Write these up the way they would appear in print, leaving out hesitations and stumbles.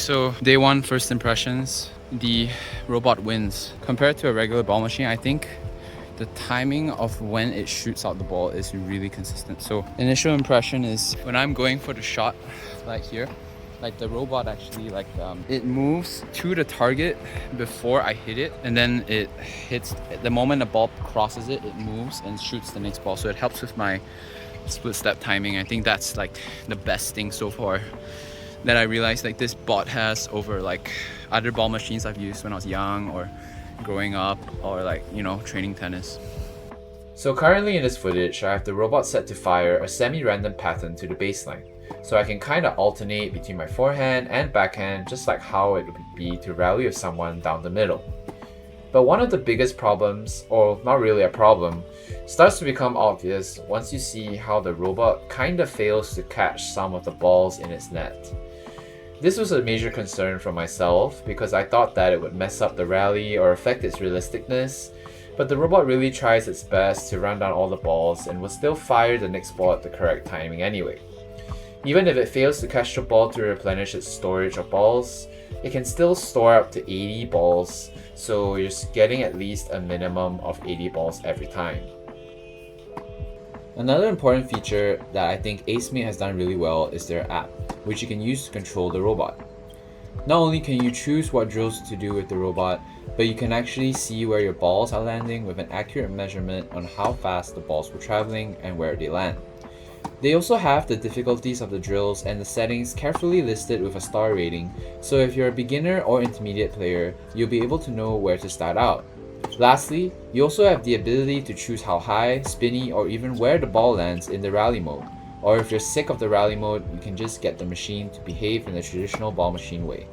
so day one, first impressions, the robot wins. Compared to a regular ball machine, I think the timing of when it shoots out the ball is really consistent. So initial impression is when I'm going for the shot, like here, like the robot actually it moves to the target before I hit it, and then it hits the moment the ball crosses it, it moves and shoots the next ball. So it helps with my split step timing. I think that's like the best thing so far that I realized like this bot has over like other ball machines I've used when I was young or growing up, or like, you know, training tennis. So currently in this footage, I have the robot set to fire a semi-random pattern to the baseline, so I can kind of alternate between my forehand and backhand, just like how it would be to rally with someone down the middle. But one of the biggest problems, or not really a problem, starts to become obvious once you see how the robot kind of fails to catch some of the balls in its net. This was a major concern for myself because I thought that it would mess up the rally or affect its realisticness, but the robot really tries its best to run down all the balls and will still fire the next ball at the correct timing anyway. Even if it fails to catch the ball to replenish its storage of balls, it can still store up to 80 balls, so you're getting at least a minimum of 80 balls every time. Another important feature that I think Acemate has done really well is their app, which you can use to control the robot. Not only can you choose what drills to do with the robot, but you can actually see where your balls are landing with an accurate measurement on how fast the balls were traveling and where they land. They also have the difficulties of the drills and the settings carefully listed with a star rating, so if you're a beginner or intermediate player, you'll be able to know where to start out. Lastly, you also have the ability to choose how high, spinny, or even where the ball lands in the rally mode. Or if you're sick of the rally mode, you can just get the machine to behave in the traditional ball machine way.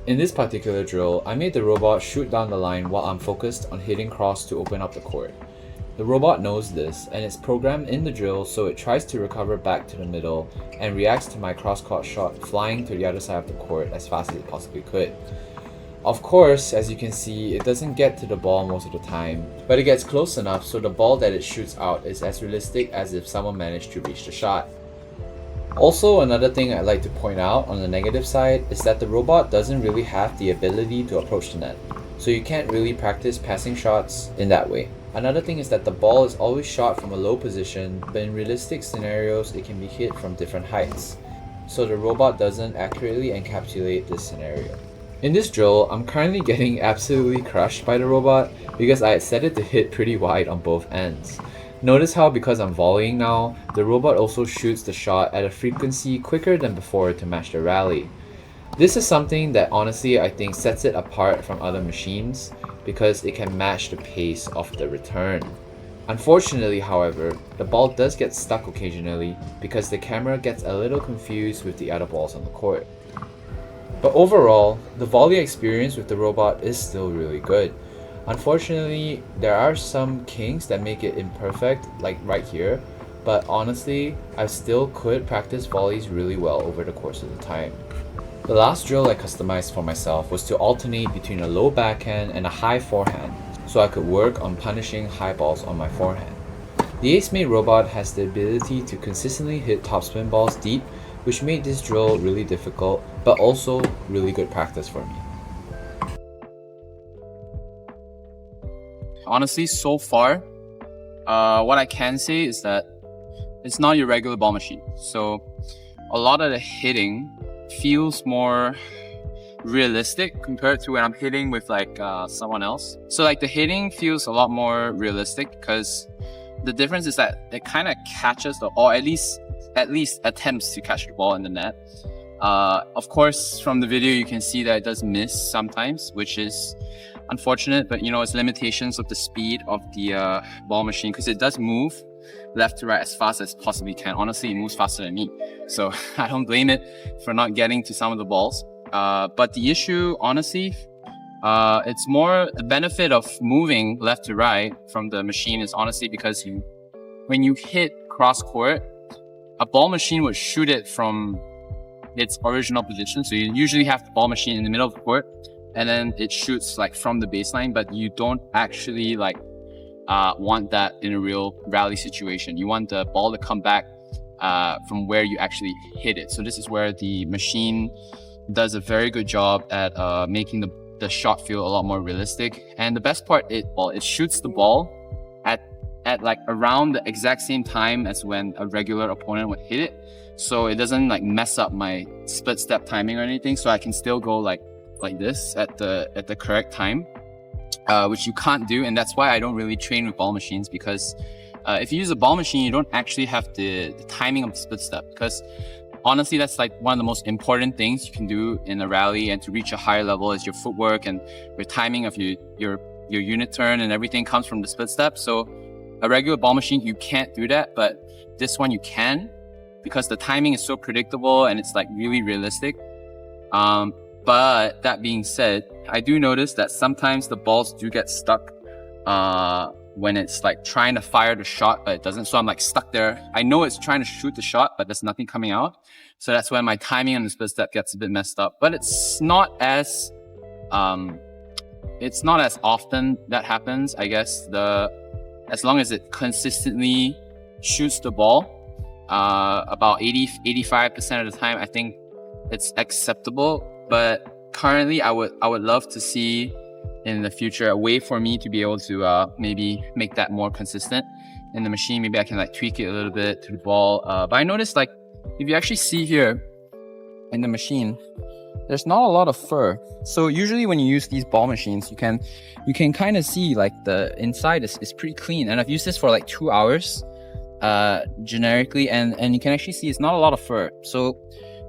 In this particular drill, I made the robot shoot down the line while I'm focused on hitting cross to open up the court. The robot knows this, and it's programmed in the drill so it tries to recover back to the middle and reacts to my cross-court shot flying to the other side of the court as fast as it possibly could. Of course, as you can see, it doesn't get to the ball most of the time, but it gets close enough so the ball that it shoots out is as realistic as if someone managed to reach the shot. Also, another thing I'd like to point out on the negative side is that the robot doesn't really have the ability to approach the net, so you can't really practice passing shots in that way. Another thing is that the ball is always shot from a low position, but in realistic scenarios it can be hit from different heights, so the robot doesn't accurately encapsulate this scenario. In this drill, I'm currently getting absolutely crushed by the robot because I had set it to hit pretty wide on both ends. Notice how because I'm volleying now, the robot also shoots the shot at a frequency quicker than before to match the rally. This is something that honestly I think sets it apart from other machines because it can match the pace of the return. Unfortunately, however, the ball does get stuck occasionally because the camera gets a little confused with the other balls on the court. But overall, the volley experience with the robot is still really good. Unfortunately, there are some kinks that make it imperfect, like right here, but honestly, I still could practice volleys really well over the course of the time. The last drill I customized for myself was to alternate between a low backhand and a high forehand, so I could work on punishing high balls on my forehand. The Acemate robot has the ability to consistently hit topspin balls deep, which made this drill really difficult, but also really good practice for me. Honestly, so far, what I can say is that it's not your regular ball machine. So a lot of the hitting feels more realistic compared to when I'm hitting with like someone else. So like the hitting feels a lot more realistic because the difference is that it kind of catches or at least attempts to catch the ball in the net. Of course, from the video you can see that it does miss sometimes, which is unfortunate, but you know, it's limitations of the speed of the ball machine because it does move left to right as fast as possibly can. Honestly, it moves faster than me, so I don't blame it for not getting to some of the balls. But the issue, honestly, it's more the benefit of moving left to right from the machine is honestly because when you hit cross court, a ball machine would shoot it from its original position. So you usually have the ball machine in the middle of the court, and then it shoots like from the baseline, but you don't actually like want that in a real rally situation. You want the ball to come back from where you actually hit it. So this is where the machine does a very good job at making the shot feel a lot more realistic. And the best part, it shoots the ball at like around the exact same time as when a regular opponent would hit it. So it doesn't like mess up my split step timing or anything. So I can still go like this at the correct time, which you can't do. And that's why I don't really train with ball machines, because if you use a ball machine, you don't actually have the timing of the split step, because honestly, that's like one of the most important things you can do in a rally and to reach a higher level is your footwork and your timing of your unit turn, and everything comes from the split step. So a regular ball machine, you can't do that, but this one you can, because the timing is so predictable and it's like really realistic. But that being said, I do notice that sometimes the balls do get stuck when it's like trying to fire the shot, but it doesn't. So I'm like stuck there. I know it's trying to shoot the shot, but there's nothing coming out. So that's when my timing on the split step gets a bit messed up. But it's not as often that happens. I guess as long as it consistently shoots the ball, about 85% of the time, I think it's acceptable. But currently, I would love to see in the future a way for me to be able to maybe make that more consistent in the machine. Maybe I can like tweak it a little bit to the ball. But I noticed, like, if you actually see here in the machine, there's not a lot of fur. So usually when you use these ball machines, you can kind of see like the inside is pretty clean. And I've used this for like 2 hours generically, and you can actually see it's not a lot of fur. So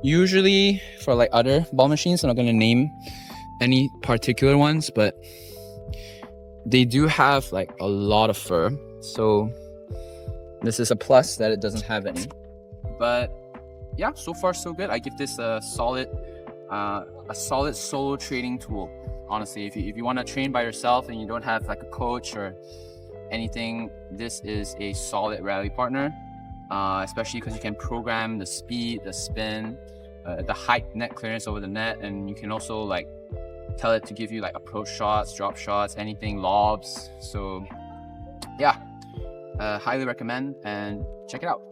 usually for like other ball machines, I'm not going to name any particular ones, but they do have like a lot of fur. So this is a plus that it doesn't have any. But yeah, so far so good. I give this a solid solo training tool. Honestly, if you want to train by yourself and you don't have like a coach or anything, this is a solid rally partner, especially because you can program the speed, the spin, the height, net clearance over the net, and you can also like tell it to give you like approach shots, drop shots, anything, lobs. So yeah, highly recommend and check it out.